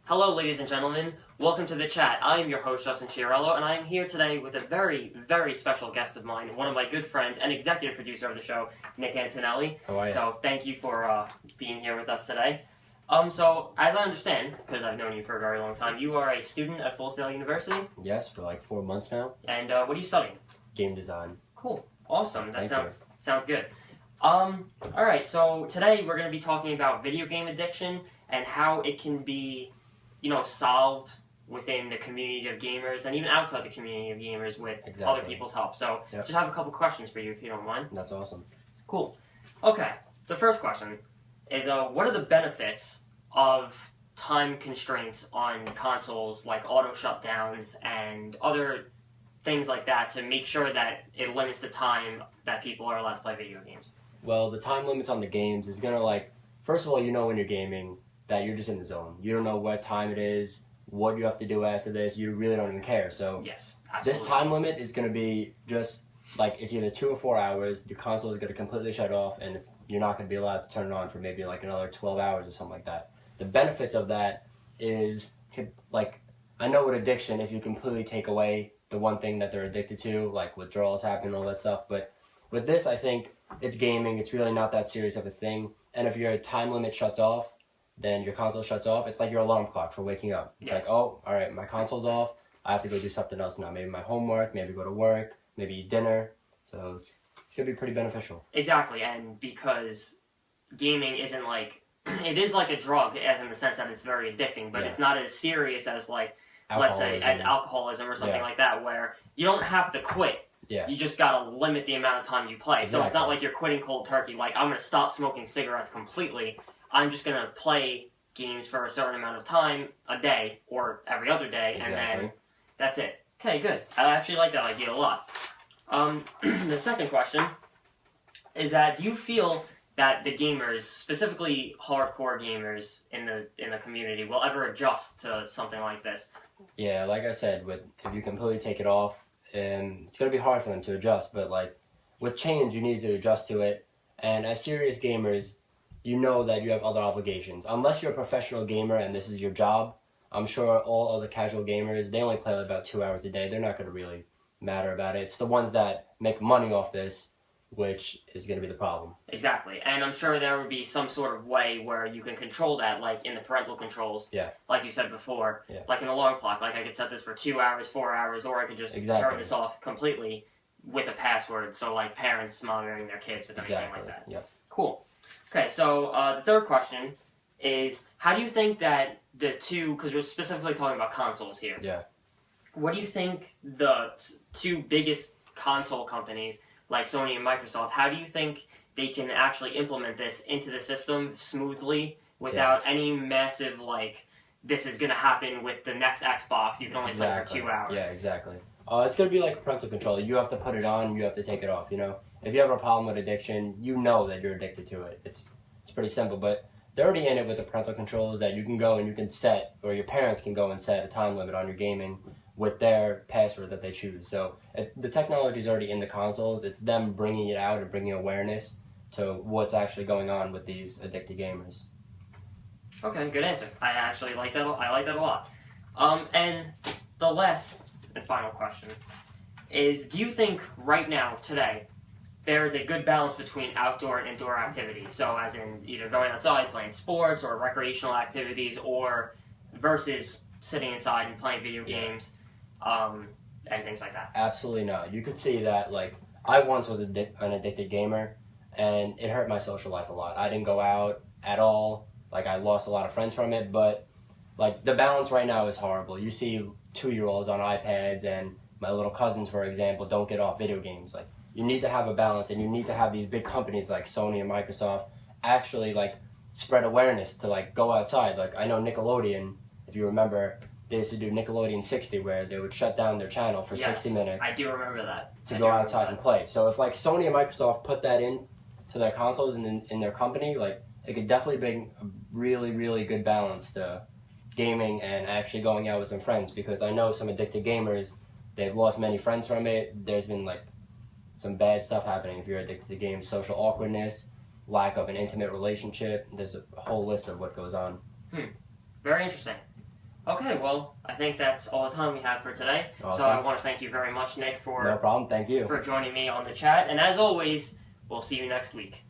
Hello, ladies and gentlemen. Welcome to the chat. I am your host, Justin Chiarello, and I am here today with a very, very special guest of mine, one of my good friends and executive producer of the show, Nick Antonelli. How are you? So thank you for being here with us today. So as I understand, because I've known you for a very long time, you are a student at Full Sail University. Yes, for like 4 months now. And what are you studying? Game design. Cool. Awesome. That Thank sounds good. Alright, so today we're going to be talking about video game addiction and how it can be, solved within the community of gamers and even outside the community of gamers with other people's help. So just have a couple questions for you if you don't mind. That's awesome. Cool. Okay, the first question is what are the benefits of time constraints on consoles like auto shutdowns and other things like that to make sure that it limits the time that people are allowed to play video games? Well, the time limits on the games is gonna first of all, when you're gaming that you're just in the zone. You don't know what time it is, what you have to do after this. You really don't even care. So yes, absolutely. This time limit is gonna be just it's either 2 or 4 hours. The console is gonna completely shut off, and you're not gonna be allowed to turn it on for maybe another 12 hours or something like that. The benefits of that is I know with addiction, if you completely take away the one thing that they're addicted to, like withdrawals happen, all that stuff. But with this, I think it's gaming. It's really not that serious of a thing. And if your time limit shuts off, then your console shuts off. It's like your alarm clock for waking up. It's like, oh, all right, my console's off. I have to go do something else now. Maybe my homework, maybe go to work, maybe eat dinner. So it's going to be pretty beneficial. Exactly, and because gaming isn't it is like a drug, as in the sense that it's very addicting, but it's not as serious as let's say, as alcoholism or something like that, where you don't have to quit. Yeah. You just gotta limit the amount of time you play. Exactly. So it's not like you're quitting cold turkey, I'm gonna stop smoking cigarettes completely. I'm just gonna play games for a certain amount of time a day, or every other day, and then that's it. Okay, good. I actually like that idea a lot. The second question is that, do you feel that the gamers, specifically hardcore gamers in the community, will ever adjust to something like this? Yeah, like I said, if you completely take it off, it's going to be hard for them to adjust. But with change, you need to adjust to it. And as serious gamers, you know that you have other obligations. Unless you're a professional gamer and this is your job, I'm sure all other casual gamers, they only play about 2 hours a day. They're not going to really matter about it. It's the ones that make money off this, which is going to be the problem. Exactly. And I'm sure there would be some sort of way where you can control that, like in the parental controls. Yeah. Like you said before. Yeah. Like an alarm clock. Like I could set this for 2 hours, 4 hours, or I could just turn this off completely with a password. So parents monitoring their kids with anything like that. Yep. Cool. Okay, so the third question is, how do you think that the two, because we're specifically talking about consoles here. Yeah. What do you think the two biggest console companies, like Sony and Microsoft, how do you think they can actually implement this into the system smoothly without any massive, this is going to happen with the next Xbox, you can only play for 2 hours? Yeah, exactly. It's going to be like a parental control. You have to put it on, you have to take it off, If you have a problem with addiction, you know that you're addicted to it. It's pretty simple, but they're already in it with the parental controls that you can go and you can set, or your parents can go and set a time limit on your gaming with their password that they choose. So the technology is already in the consoles. It's them bringing it out and bringing awareness to what's actually going on with these addicted gamers. Okay, good answer. I actually like that. I like that a lot. And the last and final question is, do you think right now, today, there is a good balance between outdoor and indoor activities? So as in either going outside, playing sports, or recreational activities, or versus sitting inside and playing video games, and things like that? Absolutely not. You could see that, I once was an addicted gamer, and it hurt my social life a lot. I didn't go out at all. I lost a lot of friends from it, but, the balance right now is horrible. You see 2-year-olds on iPads, and my little cousins, for example, don't get off video games. You need to have a balance, and you need to have these big companies like Sony and Microsoft actually, spread awareness to, go outside. I know Nickelodeon, if you remember, they used to do Nickelodeon 60, where they would shut down their channel for 60 minutes. I do remember that. To go outside and play. So if Sony and Microsoft put that in to their consoles and in their company, it could definitely bring a really, really good balance to gaming and actually going out with some friends. Because I know some addicted gamers, they've lost many friends from it. There's been some bad stuff happening if you're addicted to games, social awkwardness, lack of an intimate relationship. There's a whole list of what goes on. Very interesting. Okay, well, I think that's all the time we have for today. Awesome. So I want to thank you very much, Nick, No problem. Thank you. for joining me on the chat. And as always, we'll see you next week.